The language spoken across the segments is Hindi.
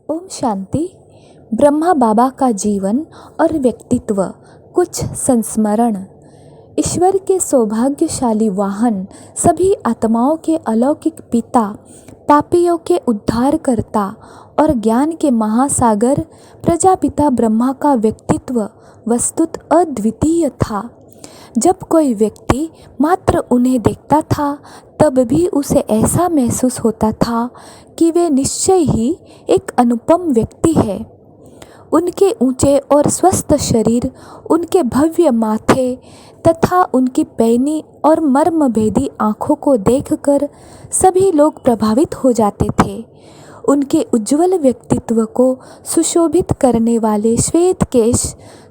ओम शांति। ब्रह्मा बाबा का जीवन और व्यक्तित्व, कुछ संस्मरण। ईश्वर के सौभाग्यशाली वाहन, सभी आत्माओं के अलौकिक पिता, पापियों के उद्धारकर्ता और ज्ञान के महासागर प्रजापिता ब्रह्मा का व्यक्तित्व वस्तुत अद्वितीय था। जब कोई व्यक्ति मात्र उन्हें देखता था तब भी उसे ऐसा महसूस होता था कि वे निश्चय ही एक अनुपम व्यक्ति है। उनके ऊंचे और स्वस्थ शरीर, उनके भव्य माथे तथा उनकी पैनी और मर्मभेदी आँखों को देखकर सभी लोग प्रभावित हो जाते थे। उनके उज्ज्वल व्यक्तित्व को सुशोभित करने वाले श्वेत केश,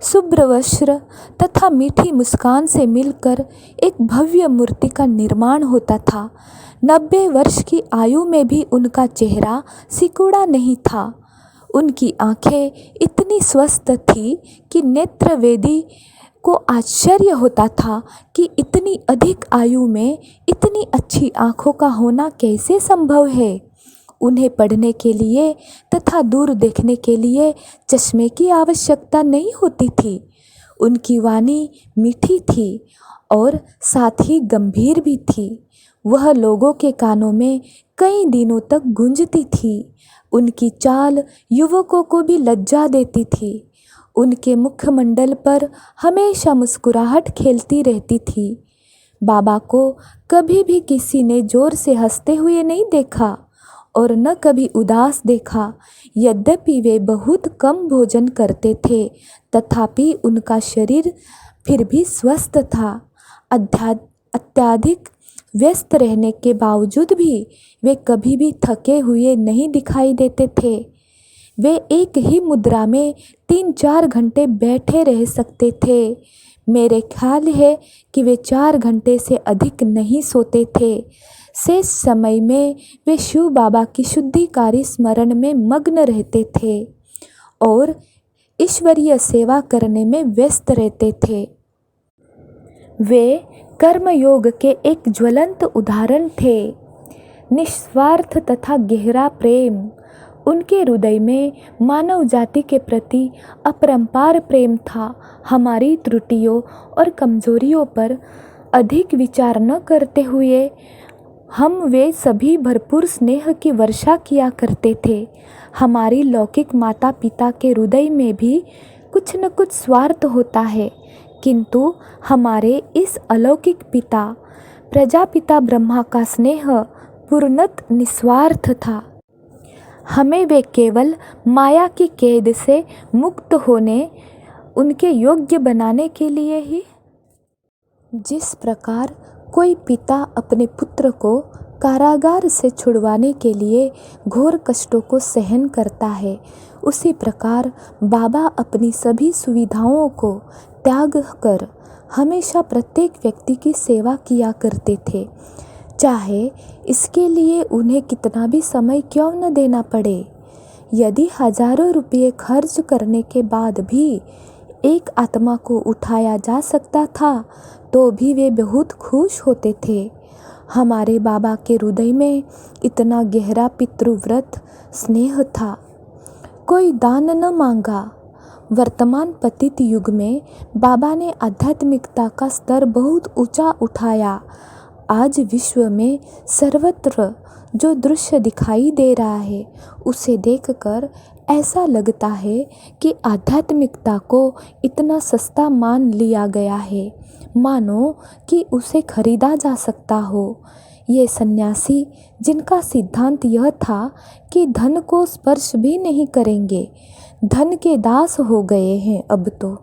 शुभ्र वस्त्र तथा मीठी मुस्कान से मिलकर एक भव्य मूर्ति का निर्माण होता था। 90 वर्ष की आयु में भी उनका चेहरा सिकुड़ा नहीं था। उनकी आंखें इतनी स्वस्थ थी कि नेत्रवेदी को आश्चर्य होता था कि इतनी अधिक आयु में इतनी अच्छी आंखों का होना कैसे संभव है। उन्हें पढ़ने के लिए तथा दूर देखने के लिए चश्मे की आवश्यकता नहीं होती थी। उनकी वाणी मीठी थी और साथ ही गंभीर भी थी। वह लोगों के कानों में कई दिनों तक गूंजती थी। उनकी चाल युवकों को भी लज्जा देती थी। उनके मुखमंडल पर हमेशा मुस्कुराहट खेलती रहती थी। बाबा को कभी भी किसी ने जोर से हंसते हुए नहीं देखा और न कभी उदास देखा। यद्यपि वे बहुत कम भोजन करते थे तथापि उनका शरीर फिर भी स्वस्थ था। अत्यधिक व्यस्त रहने के बावजूद भी वे कभी भी थके हुए नहीं दिखाई देते थे। वे एक ही मुद्रा में 3-4 घंटे बैठे रह सकते थे। मेरे ख्याल है कि वे 4 घंटे से अधिक नहीं सोते थे। शेष समय में वे शिव बाबा की शुद्धिकारी स्मरण में मग्न रहते थे और ईश्वरीय सेवा करने में व्यस्त रहते थे। वे कर्मयोग के एक ज्वलंत उदाहरण थे। निस्वार्थ तथा गहरा प्रेम। उनके हृदय में मानव जाति के प्रति अपरंपार प्रेम था। हमारी त्रुटियों और कमजोरियों पर अधिक विचार न करते हुए वे सभी भरपूर स्नेह की वर्षा किया करते थे। हमारी लौकिक माता पिता के हृदय में भी कुछ न कुछ स्वार्थ होता है, किंतु हमारे इस अलौकिक पिता प्रजापिता ब्रह्मा का स्नेह पूर्णत निस्वार्थ था। हमें वे केवल माया की कैद से मुक्त होने, उनके योग्य बनाने के लिए ही। जिस प्रकार कोई पिता अपने पुत्र को कारागार से छुड़वाने के लिए घोर कष्टों को सहन करता है, उसी प्रकार बाबा अपनी सभी सुविधाओं को त्याग कर हमेशा प्रत्येक व्यक्ति की सेवा किया करते थे, चाहे इसके लिए उन्हें कितना भी समय क्यों न देना पड़े। यदि हजारों रुपये खर्च करने के बाद भी एक आत्मा को उठाया जा सकता था तो भी वे बहुत खुश होते थे। हमारे बाबा के हृदय में इतना गहरा पितृव्रत स्नेह था। कोई दान न मांगा। वर्तमान पतित युग में बाबा ने आध्यात्मिकता का स्तर बहुत ऊंचा उठाया। आज विश्व में सर्वत्र जो दृश्य दिखाई दे रहा है उसे देखकर ऐसा लगता है कि आध्यात्मिकता को इतना सस्ता मान लिया गया है, मानो कि उसे खरीदा जा सकता हो। ये सन्यासी जिनका सिद्धांत यह था कि धन को स्पर्श भी नहीं करेंगे, धन के दास हो गए हैं। अब तो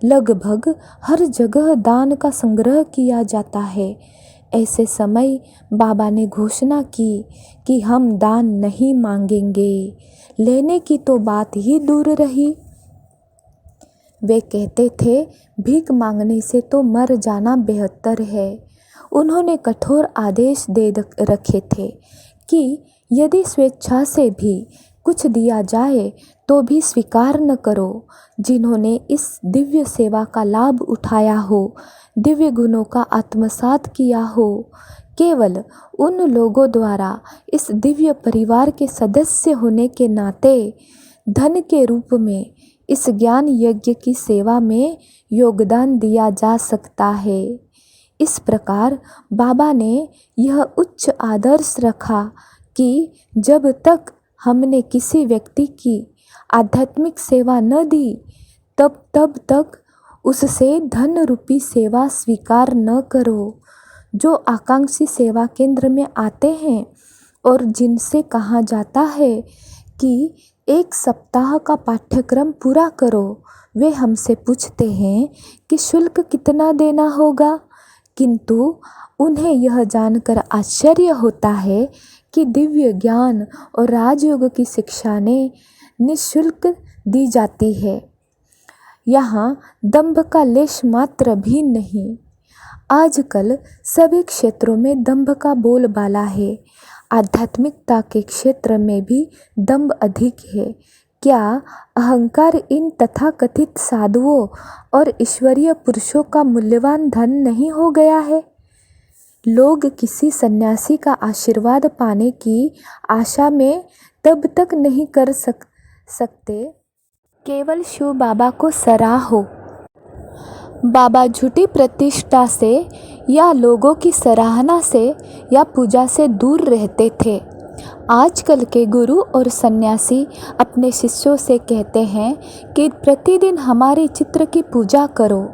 लगभग हर जगह दान का संग्रह किया जाता है। ऐसे समय बाबा ने घोषणा की कि हम दान नहीं मांगेंगे। लेने की तो बात ही दूर रही। वे कहते थे भीख मांगने से तो मर जाना बेहतर है। उन्होंने कठोर आदेश दे रखे थे कि यदि स्वेच्छा से भी कुछ दिया जाए तो भी स्वीकार न करो। जिन्होंने इस दिव्य सेवा का लाभ उठाया हो, दिव्य गुणों का आत्मसात किया हो, केवल उन लोगों द्वारा इस दिव्य परिवार के सदस्य होने के नाते धन के रूप में इस ज्ञान यज्ञ की सेवा में योगदान दिया जा सकता है। इस प्रकार बाबा ने यह उच्च आदर्श रखा कि जब तक हमने किसी व्यक्ति की आध्यात्मिक सेवा न दी तब तक उससे धन रूपी सेवा स्वीकार न करो। जो आकांक्षी सेवा केंद्र में आते हैं और जिनसे कहा जाता है कि 1 सप्ताह का पाठ्यक्रम पूरा करो, वे हमसे पूछते हैं कि शुल्क कितना देना होगा, किंतु उन्हें यह जानकर आश्चर्य होता है कि दिव्य ज्ञान और राजयोग की शिक्षा ने निःशुल्क दी जाती है। यहाँ दंभ का लेश मात्र भी नहीं। आजकल सभी क्षेत्रों में दंभ का बोलबाला है। आध्यात्मिकता के क्षेत्र में भी दंभ अधिक है। क्या अहंकार इन तथाकथित साधुओं और ईश्वरीय पुरुषों का मूल्यवान धन नहीं हो गया है? लोग किसी सन्यासी का आशीर्वाद पाने की आशा में तब तक नहीं कर सकते केवल शिव बाबा को सराहो। बाबा झूठी प्रतिष्ठा से या लोगों की सराहना से या पूजा से दूर रहते थे। आजकल के गुरु और सन्यासी अपने शिष्यों से कहते हैं कि प्रतिदिन हमारे चित्र की पूजा करो।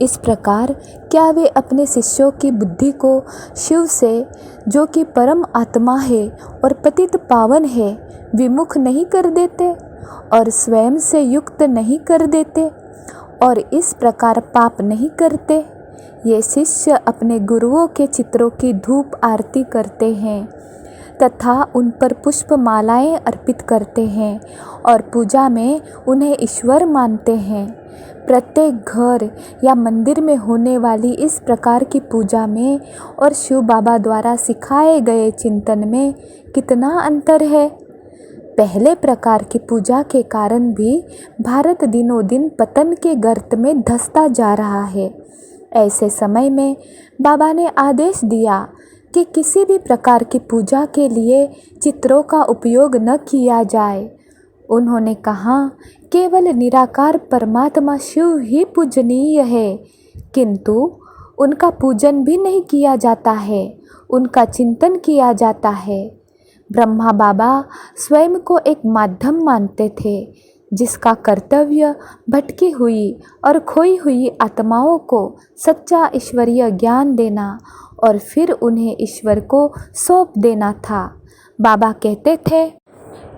इस प्रकार क्या वे अपने शिष्यों की बुद्धि को शिव से, जो कि परम आत्मा है और पतित पावन है, विमुख नहीं कर देते और स्वयं से युक्त नहीं कर देते और इस प्रकार पाप नहीं करते? ये शिष्य अपने गुरुओं के चित्रों की धूप आरती करते हैं तथा उन पर पुष्प मालाएं अर्पित करते हैं और पूजा में उन्हें ईश्वर मानते हैं। प्रत्येक घर या मंदिर में होने वाली इस प्रकार की पूजा में और शिव बाबा द्वारा सिखाए गए चिंतन में कितना अंतर है। पहले प्रकार की पूजा के कारण भी भारत दिनों दिन पतन के गर्त में धंसता जा रहा है। ऐसे समय में बाबा ने आदेश दिया कि किसी भी प्रकार की पूजा के लिए चित्रों का उपयोग न किया जाए। उन्होंने कहा, केवल निराकार परमात्मा शिव ही पूजनीय है, किंतु उनका पूजन भी नहीं किया जाता है, उनका चिंतन किया जाता है। ब्रह्मा बाबा स्वयं को एक माध्यम मानते थे जिसका कर्तव्य भटकी हुई और खोई हुई आत्माओं को सच्चा ईश्वरीय ज्ञान देना और फिर उन्हें ईश्वर को सौंप देना था। बाबा कहते थे,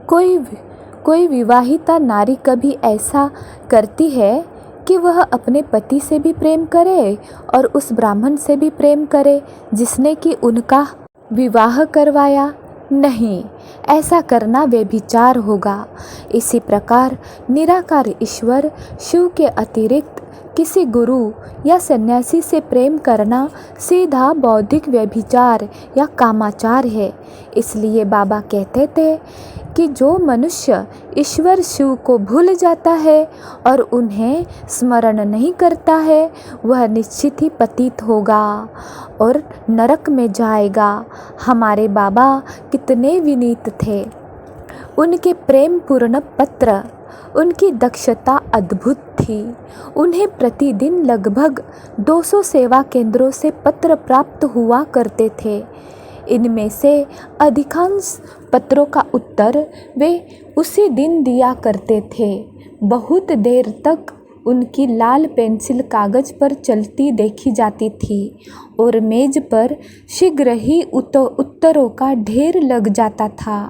कोई विवाहिता नारी कभी ऐसा करती है कि वह अपने पति से भी प्रेम करे और उस ब्राह्मण से भी प्रेम करे जिसने कि उनका विवाह करवाया? नहीं, ऐसा करना व्यभिचार होगा। इसी प्रकार निराकार ईश्वर शिव के अतिरिक्त किसी गुरु या सन्यासी से प्रेम करना सीधा बौद्धिक व्यभिचार या कामाचार है। इसलिए बाबा कहते थे कि जो मनुष्य ईश्वर शिव को भूल जाता है और उन्हें स्मरण नहीं करता है, वह निश्चित ही पतित होगा और नरक में जाएगा। हमारे बाबा कितने विनीत थे। उनके प्रेम पूर्ण पत्र, उनकी दक्षता अद्भुत थी। उन्हें प्रतिदिन लगभग 200 सेवा केंद्रों से पत्र प्राप्त हुआ करते थे। इनमें से अधिकांश पत्रों का उत्तर वे उसी दिन दिया करते थे। बहुत देर तक उनकी लाल पेंसिल कागज पर चलती देखी जाती थी और मेज पर शीघ्र ही उत्तरों का ढेर लग जाता था।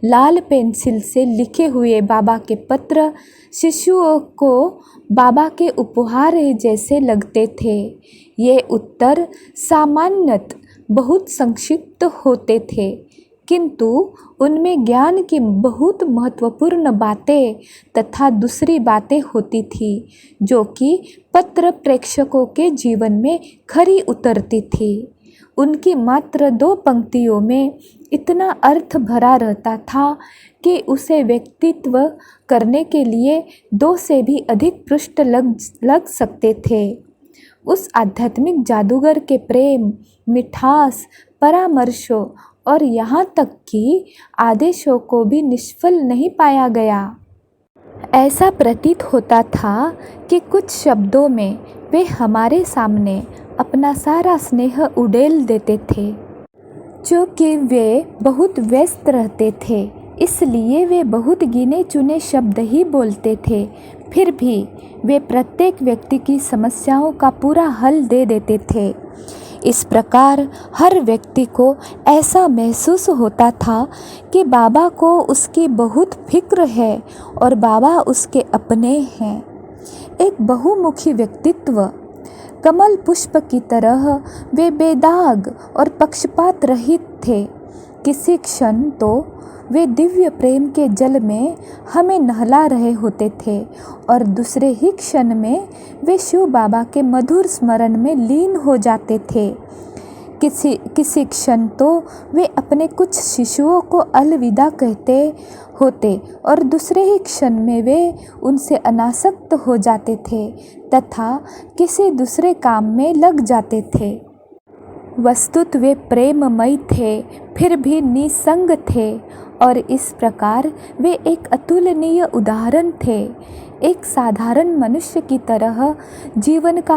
लाल पेंसिल से लिखे हुए बाबा के पत्र शिष्यों को बाबा के उपहार जैसे लगते थे। ये उत्तर सामान्यतः बहुत संक्षिप्त होते थे, किंतु उनमें ज्ञान की बहुत महत्वपूर्ण बातें तथा दूसरी बातें होती थी जो कि पत्र प्रेषकों के जीवन में खरी उतरती थी। उनकी मात्र 2 पंक्तियों में इतना अर्थ भरा रहता था कि उसे व्यक्तित्व करने के लिए 2 से भी अधिक पृष्ठ लग सकते थे। उस आध्यात्मिक जादूगर के प्रेम, मिठास, परामर्शों और यहाँ तक कि आदेशों को भी निष्फल नहीं पाया गया। ऐसा प्रतीत होता था कि कुछ शब्दों में वे हमारे सामने अपना सारा स्नेह उड़ेल देते थे। चूँकि वे बहुत व्यस्त रहते थे, इसलिए वे बहुत गिने चुने शब्द ही बोलते थे। फिर भी वे प्रत्येक व्यक्ति की समस्याओं का पूरा हल दे देते थे। इस प्रकार हर व्यक्ति को ऐसा महसूस होता था कि बाबा को उसकी बहुत फिक्र है और बाबा उसके अपने हैं। एक बहुमुखी व्यक्तित्व, कमल पुष्प की तरह वे बेदाग और पक्षपात रहित थे। किसी क्षण तो वे दिव्य प्रेम के जल में हमें नहला रहे होते थे और दूसरे ही क्षण में वे शिव बाबा के मधुर स्मरण में लीन हो जाते थे। किसी क्षण तो वे अपने कुछ शिशुओं को अलविदा कहते होते और दूसरे ही क्षण में वे उनसे अनासक्त हो जाते थे तथा किसी दूसरे काम में लग जाते थे। वस्तुतः वे प्रेममयी थे, फिर भी निसंग थे और इस प्रकार वे एक अतुलनीय उदाहरण थे। एक साधारण मनुष्य की तरह जीवन का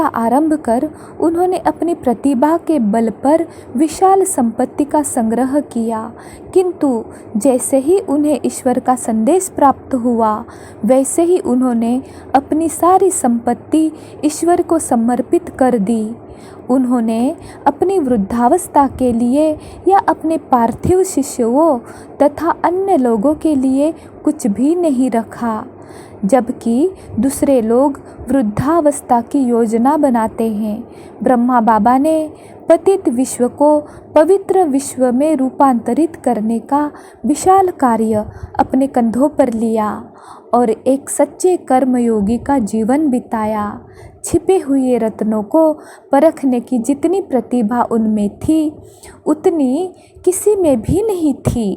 आरंभ कर उन्होंने अपनी प्रतिभा के बल पर विशाल संपत्ति का संग्रह किया, किंतु जैसे ही उन्हें ईश्वर का संदेश प्राप्त हुआ, वैसे ही उन्होंने अपनी सारी संपत्ति ईश्वर को समर्पित कर दी। उन्होंने अपनी वृद्धावस्था के लिए या अपने पार्थिव शिष्यों तथा अन्य लोगों के लिए कुछ भी नहीं रखा, जबकि दूसरे लोग वृद्धावस्था की योजना बनाते हैं। ब्रह्मा बाबा ने पतित विश्व को पवित्र विश्व में रूपांतरित करने का विशाल कार्य अपने कंधों पर लिया और एक सच्चे कर्मयोगी का जीवन बिताया। छिपे हुए रत्नों को परखने की जितनी प्रतिभा उनमें थी, उतनी किसी में भी नहीं थी।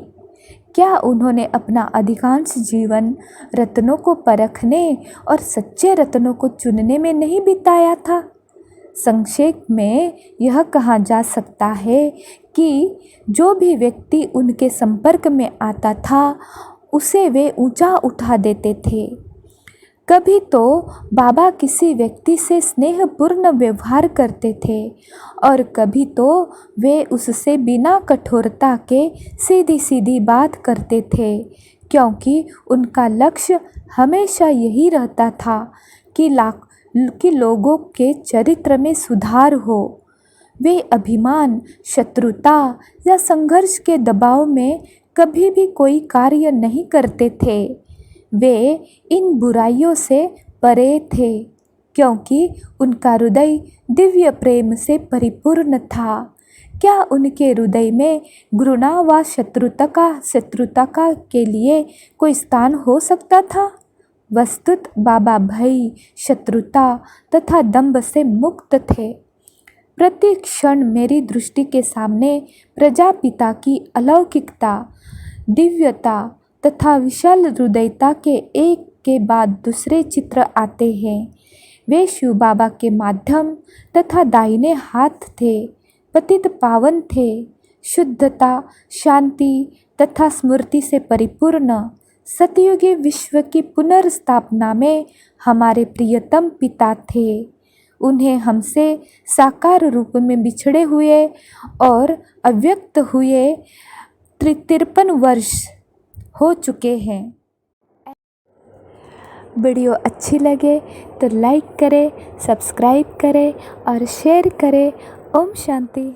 क्या उन्होंने अपना अधिकांश जीवन रत्नों को परखने और सच्चे रत्नों को चुनने में नहीं बिताया था? संक्षेप में यह कहा जा सकता है कि जो भी व्यक्ति उनके संपर्क में आता था, उसे वे ऊंचा उठा देते थे। कभी तो बाबा किसी व्यक्ति से स्नेहपूर्ण व्यवहार करते थे और कभी तो वे उससे बिना कठोरता के सीधी सीधी बात करते थे, क्योंकि उनका लक्ष्य हमेशा यही रहता था कि लोगों के चरित्र में सुधार हो। वे अभिमान, शत्रुता या संघर्ष के दबाव में कभी भी कोई कार्य नहीं करते थे। वे इन बुराइयों से परे थे, क्योंकि उनका हृदय दिव्य प्रेम से परिपूर्ण था। क्या उनके हृदय में घृणा व शत्रुता के लिए कोई स्थान हो सकता था? वस्तुतः बाबा भय, शत्रुता तथा दंभ से मुक्त थे। प्रति क्षण मेरी दृष्टि के सामने प्रजापिता की अलौकिकता, दिव्यता तथा विशाल हृदयता के एक के बाद दूसरे चित्र आते हैं। वे शिव बाबा के माध्यम तथा दाहिने हाथ थे, पतित पावन थे, शुद्धता, शांति तथा स्मृति से परिपूर्ण, सतयुगी विश्व की पुनर्स्थापना में हमारे प्रियतम पिता थे। उन्हें हमसे साकार रूप में बिछड़े हुए और अव्यक्त हुए 53 वर्ष हो चुके हैं। वीडियो अच्छी लगे तो लाइक करें, सब्सक्राइब करें और शेयर करें। ओम शांति।